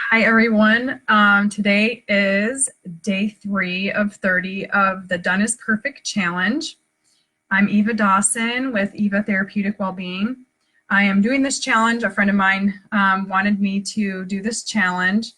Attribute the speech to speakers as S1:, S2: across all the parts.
S1: Hi, everyone. Today is day 3 of 30 of the Done is Perfect Challenge. I'm Eva Dawson with Eva Therapeutic Wellbeing. I am doing this challenge. A friend of mine wanted me to do this challenge.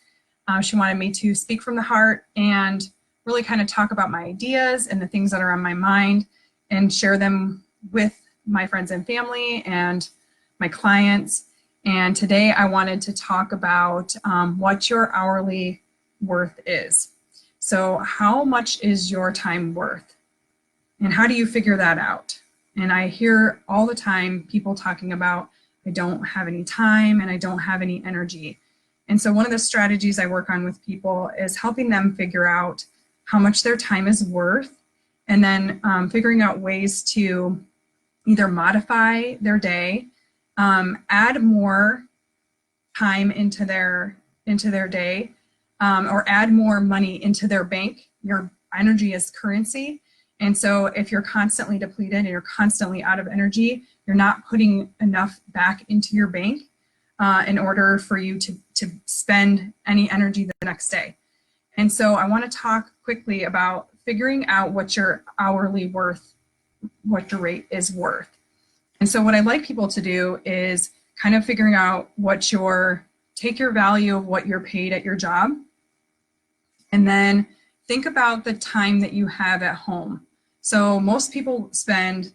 S1: She wanted me to speak from the heart and really kind of talk about my ideas and the things that are on my mind and share them with my friends and family and my clients. And today I wanted to talk about what your hourly worth is. So how much is your time worth? And how do you figure that out? And I hear all the time people talking about, I don't have any time and I don't have any energy. And so one of the strategies I work on with people is helping them figure out how much their time is worth, and then figuring out ways to either modify their day, add more time into their day, or add more money into their bank. Your energy is currency. And so if you're constantly depleted and you're constantly out of energy, you're not putting enough back into your bank in order for you to spend any energy the next day. And so I want to talk quickly about figuring out what your hourly worth, what your rate is worth. And so what I like people to do is kind of figuring out what take your value of what you're paid at your job, and then think about the time that you have at home. So most people spend,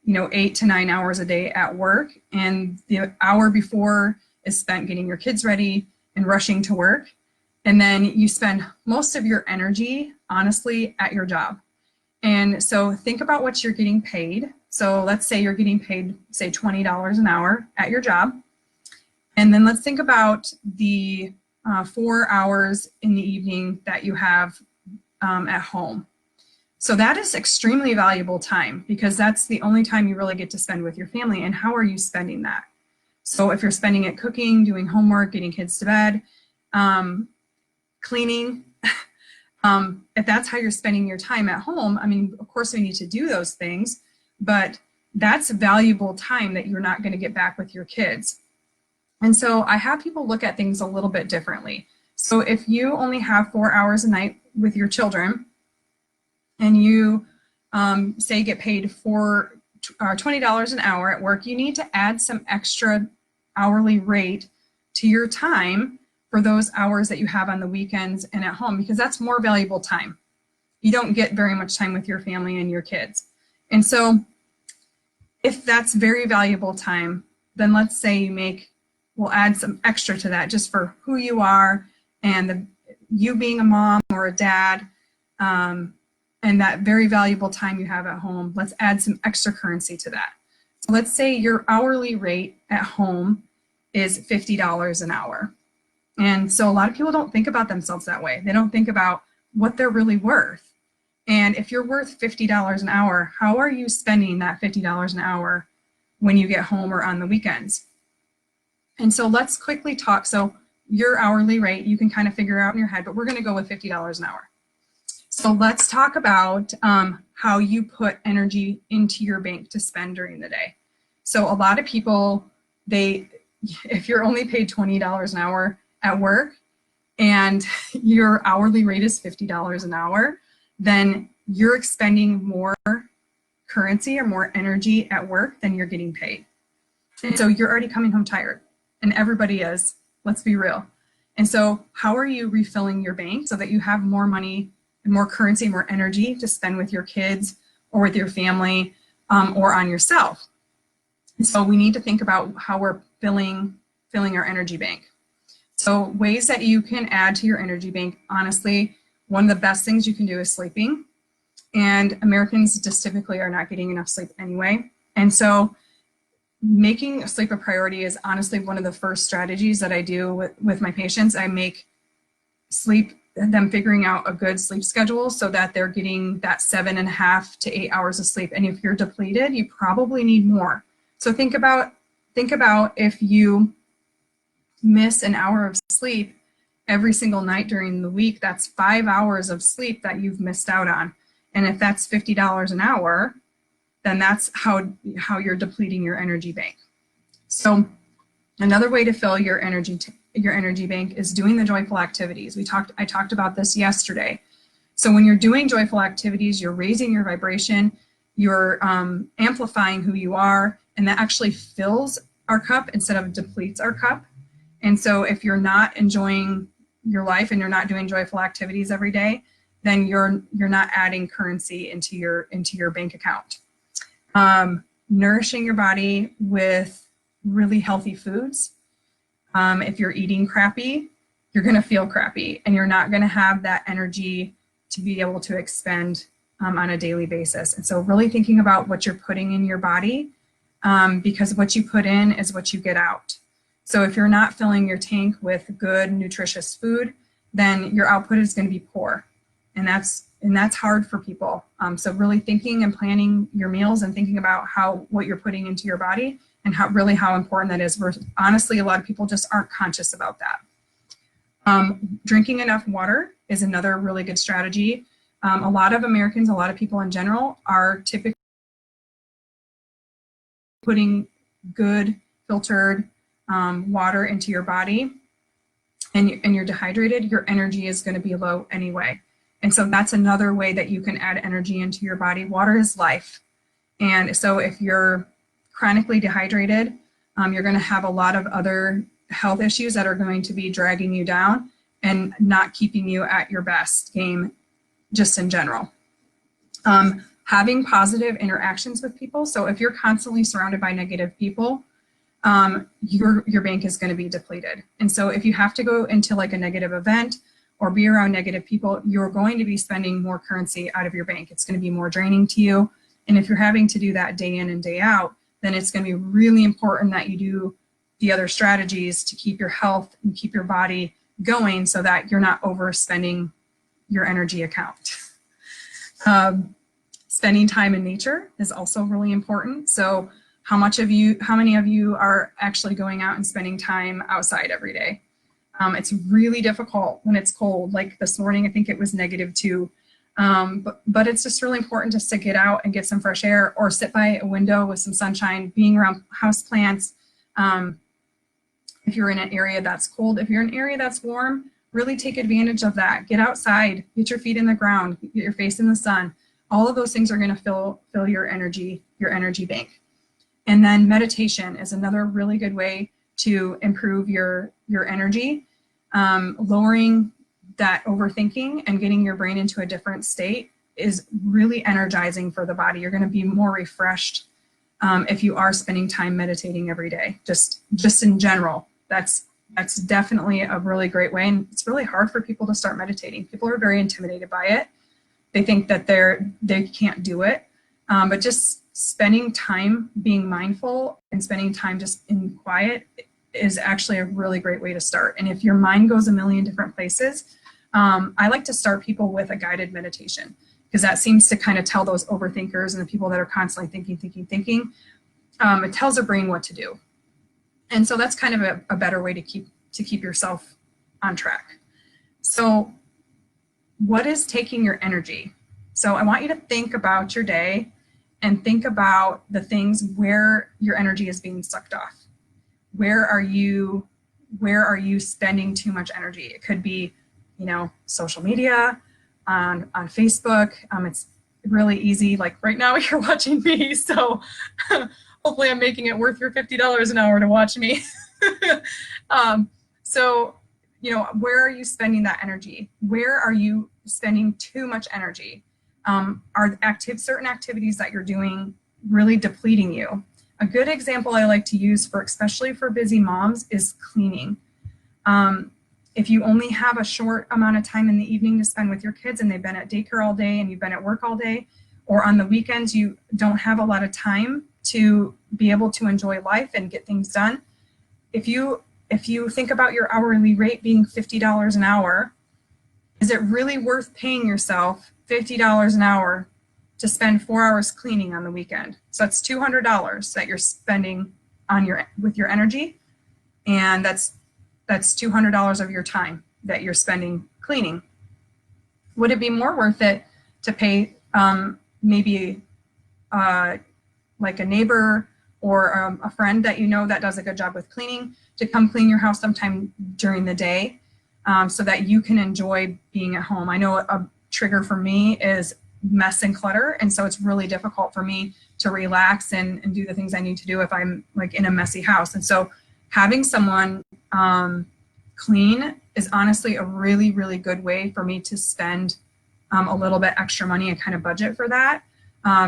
S1: 8 to 9 hours a day at work, and the hour before is spent getting your kids ready and rushing to work. And then you spend most of your energy, honestly, at your job. And so think about what you're getting paid. So let's say you're getting paid, say, $20 an hour at your job. And then let's think about the 4 hours in the evening that you have at home. So that is extremely valuable time, because that's the only time you really get to spend with your family. And how are you spending that? So if you're spending it cooking, doing homework, getting kids to bed, cleaning, if that's how you're spending your time at home, I mean, of course we need to do those things, but that's valuable time that you're not going to get back with your kids. And so I have people look at things a little bit differently. So if you only have 4 hours a night with your children, and you say get paid for $20 an hour at work, you need to add some extra hourly rate to your time for those hours that you have on the weekends and at home, because that's more valuable time. You don't get very much time with your family and your kids. And so if that's very valuable time, then let's say we'll add some extra to that just for who you are and you being a mom or a dad, and that very valuable time you have at home. Let's add some extra currency to that. So let's say your hourly rate at home is $50 an hour. And so a lot of people don't think about themselves that way. They don't think about what they're really worth. And if you're worth $50 an hour, how are you spending that $50 an hour when you get home or on the weekends? And so let's quickly talk. So your hourly rate, you can kind of figure out in your head, but we're going to go with $50 an hour. So let's talk about how you put energy into your bank to spend during the day. So a lot of people, if you're only paid $20 an hour at work and your hourly rate is $50 an hour, then you're expending more currency or more energy at work than you're getting paid. And so you're already coming home tired, and everybody is, let's be real. And so how are you refilling your bank so that you have more money and more currency, more energy to spend with your kids or with your family or on yourself? And so we need to think about how we're filling our energy bank. So ways that you can add to your energy bank, honestly, one of the best things you can do is sleeping. And Americans just typically are not getting enough sleep anyway. And so making sleep a priority is honestly one of the first strategies that I do with my patients. I make them figuring out a good sleep schedule so that they're getting that 7.5 to 8 hours of sleep. And if you're depleted, you probably need more. So think about if you miss an hour of sleep every single night during the week, that's 5 hours of sleep that you've missed out on. And if that's $50 an hour, then that's how you're depleting your energy bank. So Another way to fill your energy bank is doing the joyful activities. I talked about this yesterday. So when you're doing joyful activities, you're raising your vibration, you're amplifying who you are, and that actually fills our cup instead of depletes our cup. And so if you're not enjoying your life and you're not doing joyful activities every day, then you're not adding currency into your bank account. Nourishing your body with really healthy foods. If you're eating crappy, you're going to feel crappy, and you're not going to have that energy to be able to expend on a daily basis. And so really thinking about what you're putting in your body, because what you put in is what you get out. So if you're not filling your tank with good, nutritious food, then your output is going to be poor. And that's hard for people. So really thinking and planning your meals and thinking about what you're putting into your body and how important that is. Honestly, a lot of people just aren't conscious about that. Drinking enough water is another really good strategy. A lot of Americans, a lot of people in general, are typically putting good filtered water into your body, and you're dehydrated, your energy is going to be low anyway. And so that's another way that you can add energy into your body. Water is life. And so if you're chronically dehydrated, you're going to have a lot of other health issues that are going to be dragging you down and not keeping you at your best game just in general. Having positive interactions with people. So if you're constantly surrounded by negative people, your bank is going to be depleted. And so if you have to go into like a negative event or be around negative people, you're going to be spending more currency out of your bank. It's going to be more draining to you. And if you're having to do that day in and day out, then it's going to be really important that you do the other strategies to keep your health and keep your body going so that you're not overspending your energy account. Spending time in nature is also really important. So how many of you are actually going out and spending time outside every day? It's really difficult when it's cold. Like this morning, I think it was -2. But it's just really important just to get out and get some fresh air or sit by a window with some sunshine, being around houseplants. If you're in an area that's cold, if you're in an area that's warm, really take advantage of that. Get outside, get your feet in the ground, get your face in the sun. All of those things are going to fill your energy bank. And then meditation is another really good way to improve your energy. Lowering that overthinking and getting your brain into a different state is really energizing for the body. You're going to be more refreshed if you are spending time meditating every day. Just in general, that's definitely a really great way. And it's really hard for people to start meditating. People are very intimidated by it. They think that they can't do it. But just spending time being mindful and spending time just in quiet is actually a really great way to start. And if your mind goes a million different places, I like to start people with a guided meditation, because that seems to kind of tell those overthinkers and the people that are constantly thinking, it tells their brain what to do. And so that's kind of a better way to keep yourself on track. So what is taking your energy? So I want you to think about your day and think about the things where your energy is being sucked off. Where are you spending too much energy? It could be, social media, on Facebook. It's really easy. Like right now you're watching me, so hopefully I'm making it worth your $50 an hour to watch me. So, where are you spending that energy? Where are you spending too much energy? Are certain activities that you're doing really depleting you? A good example I like to use especially for busy moms is cleaning. If you only have a short amount of time in the evening to spend with your kids and they've been at daycare all day and you've been at work all day, or on the weekends you don't have a lot of time to be able to enjoy life and get things done, if you think about your hourly rate being $50 an hour, is it really worth paying yourself $50 an hour to spend 4 hours cleaning on the weekend? So that's $200 that you're spending with your energy, and that's $200 of your time that you're spending cleaning. Would it be more worth it to pay maybe like a neighbor or a friend that you know that does a good job with cleaning to come clean your house sometime during the day, so that you can enjoy being at home. I know a trigger for me is mess and clutter, and so it's really difficult for me to relax and do the things I need to do if I'm like in a messy house. And so having someone clean is honestly a really, really good way for me to spend a little bit extra money and kind of budget for that,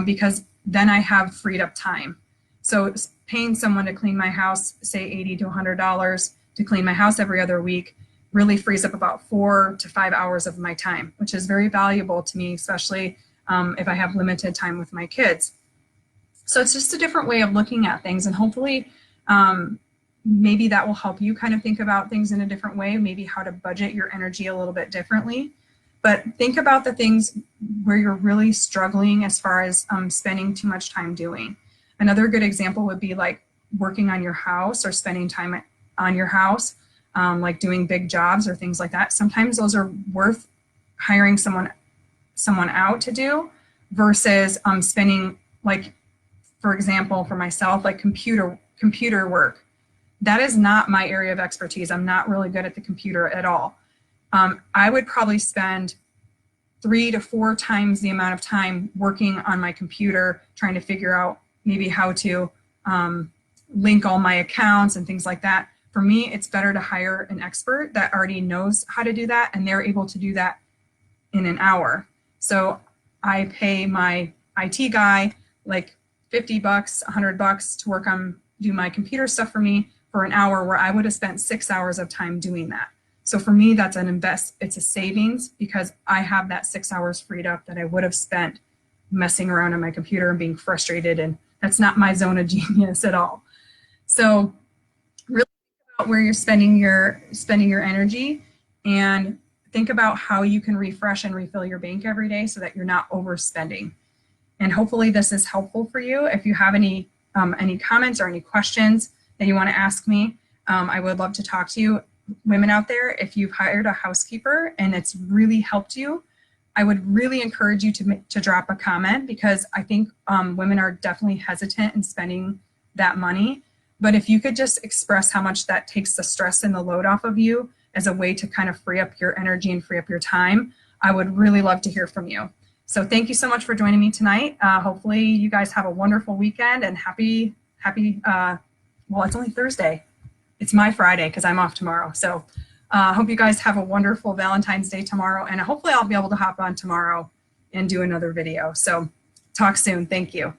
S1: because then I have freed up time. So paying someone to clean my house, say $80 to $100 to clean my house every other week, really frees up about 4 to 5 hours of my time, which is very valuable to me, especially if I have limited time with my kids. So it's just a different way of looking at things, and hopefully maybe that will help you kind of think about things in a different way, maybe how to budget your energy a little bit differently. But think about the things where you're really struggling as far as spending too much time doing. Another good example would be like working on your house or spending time on your house, like doing big jobs or things like that. Sometimes those are worth hiring someone out to do versus spending, like, for example, for myself, like computer work. That is not my area of expertise. I'm not really good at the computer at all. I would probably spend 3 to 4 times the amount of time working on my computer, trying to figure out maybe how to link all my accounts and things like that. For me, it's better to hire an expert that already knows how to do that, and they're able to do that in an hour. So I pay my IT guy like $50, $100 to do my computer stuff for me for an hour, where I would have spent 6 hours of time doing that. So for me, that's it's a savings, because I have that 6 hours freed up that I would have spent messing around on my computer and being frustrated, and that's not my zone of genius at all. So really think about where you're spending your energy, and think about how you can refresh and refill your bank every day so that you're not overspending. And hopefully this is helpful for you. If you have any comments or any questions that you want to ask me, I would love to talk to you. Women out there, if you've hired a housekeeper and it's really helped you, I would really encourage you to drop a comment, because I think women are definitely hesitant in spending that money. But if you could just express how much that takes the stress and the load off of you as a way to kind of free up your energy and free up your time, I would really love to hear from you. So thank you so much for joining me tonight. Hopefully you guys have a wonderful weekend, and happy, well, it's only Thursday. It's my Friday because I'm off tomorrow. So I hope you guys have a wonderful Valentine's Day tomorrow, and hopefully I'll be able to hop on tomorrow and do another video. So talk soon. Thank you.